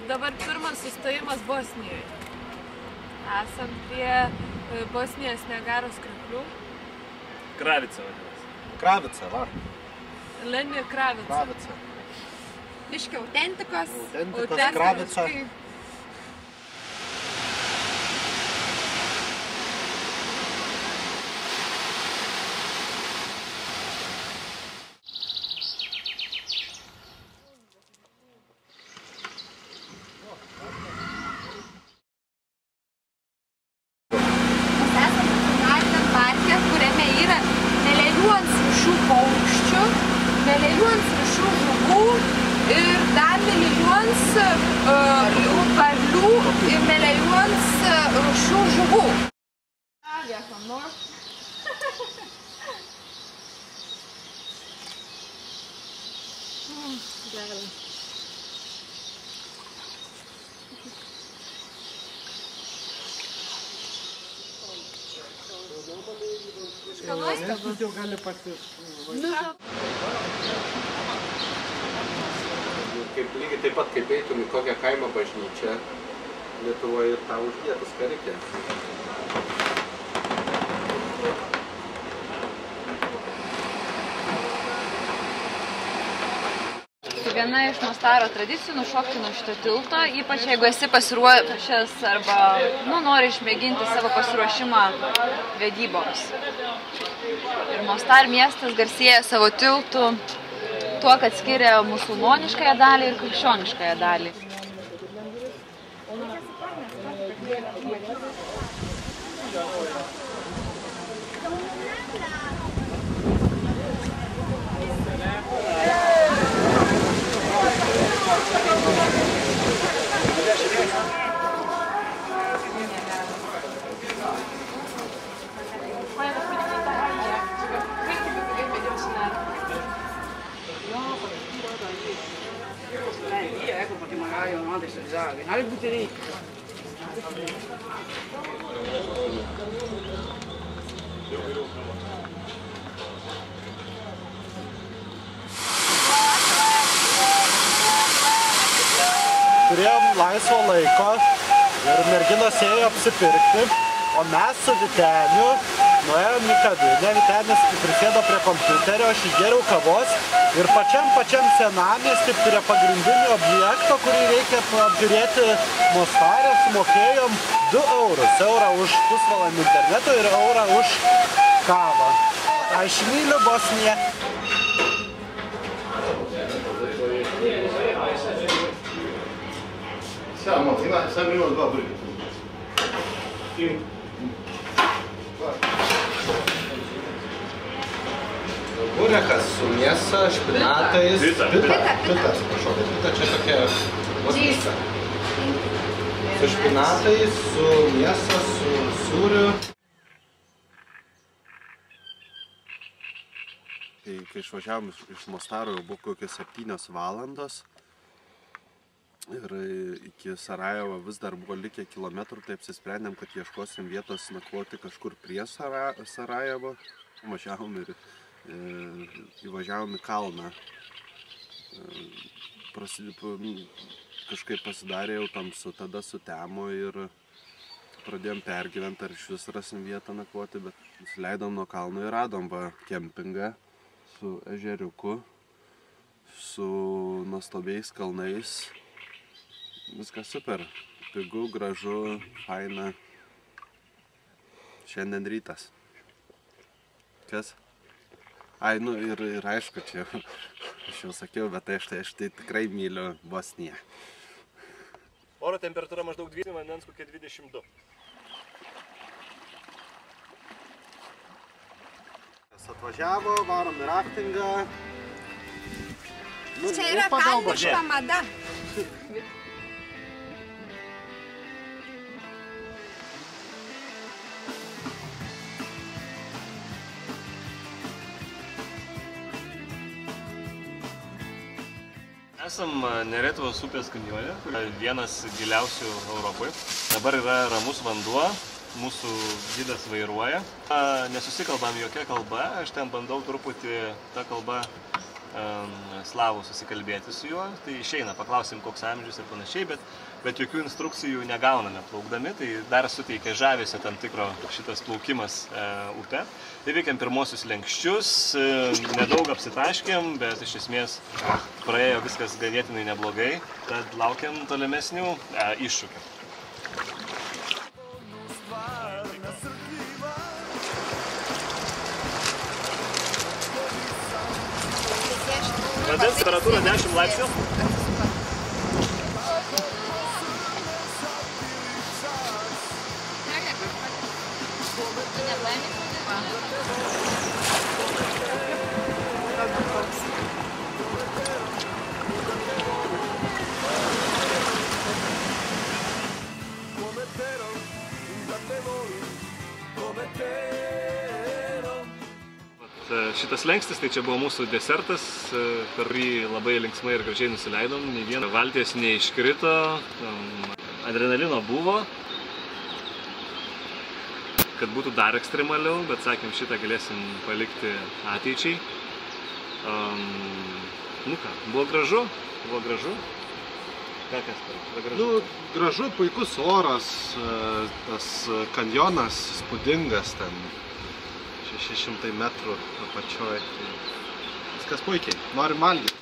dabar pirmas sustojimas Bosnijoje. Esam prie Bosnijos Niagaros krioklių. Kravica vadinasi. Kravica, va. Leni Kravica. Kravica. Biški autentikos. Autentikos Kravica. Ir dar milijonus varlių ir milijonus rūšių žuvų. Jau gali pati. Lygiai taip pat, kaip eitum į kokią kaimo bažnyčią Lietuvoje ir tau uždėtas karikė. Viena iš Mostaro tradicijų nušokti nuo šito tilto, ypač jeigu esi pasiruošęs arba nori išmėginti savo pasiruošimą vedyboms. Ir Mostar miestas garsėja savo tiltų tuo, kad skiria musulmoniškąją dalį ir krikščioniškąją dalį. Turėjom laisvo laiko ir merginos ėjo apsipirkti, o mes su Vyteniu nuėjom į kavinę. Vytenis prisėdo prie kompiuterio, aš įgėriau kavos ir pačiam senamiestį prie pagrindinio objekto, kurį reikia apžiūrėti Mostare, sumokėjom 2 eurus. Eurą už pusvalandį interneto ir eurą už kavą. Aš myliu Bosniją. Samo, sam imao 2 brige. Burekas su mėsa, špinatais. Pita, atsiprašau, bet pita čia tokia vosnysta. Su špinatais, su mėsa, su sūriu. Kai išvažiavom iš Mostaro, jau buvo kokios 7 valandos. Ir iki Sarajevo vis dar buvo likę kilometrų, tai apsisprendėm, kad ieškosim vietos nakvoti kažkur prie Sarajevo. Važiavom ir įvažiavom į kalną. Kažkaip pasidarė jau tamsu, tada sutemo ir pradėjom pergyventi, ar iš vis rasim vietą nakvoti, bet nusileidom nuo kalno ir radom kempingą su ežeriuku, su nuostabiais kalnais. Viskas super. Pigu, gražu, faina. Šiandien rytas. Kas? Ai, nu ir aišku, čia aš jau sakiau, bet aš tai tikrai myliu Bosniją. Oro temperatūra maždaug 20, vandens kokie 22. Atvažiavo, varom į raftingą. Čia yra kalniška mada. Esam Neretvos upės kanjone, vienas giliausių Europoje. Dabar yra ramus vanduo, mūsų gidas vairuoja. Nesusikalbam jokia kalba, aš ten bandau truputį tą kalbą slavų susikalbėti su juo, tai išeina, paklausim koks amžius ir panašiai, bet jokių instrukcijų negauname plaukdami, tai dar suteikia žavesio tam tikro šitas plaukimas upe. Įveikėm pirmosius lenkščius, nedaug apsitaškėm, bet iš esmės praėjo viskas ganėtinai neblogai, tad laukiam tolimesnių iššūkių. Vandens temperatūra 10 laipsnių. Šitas lengstis, tai čia buvo mūsų desertas, per kurį labai linksmai ir gražiai nusileidom, nei viena valties neiškrito, adrenalino buvo, kad būtų dar ekstremaliau, bet sakėm, šitą galėsim palikti ateičiai. Nu ką, buvo gražu, buvo gražu. Ką Kasparai, buvo gražu? Nu, gražu, puikus oras, tas kanjonas spūdingas ten. 600 metrų apačioj, tai viskas puikiai, norim valgyti.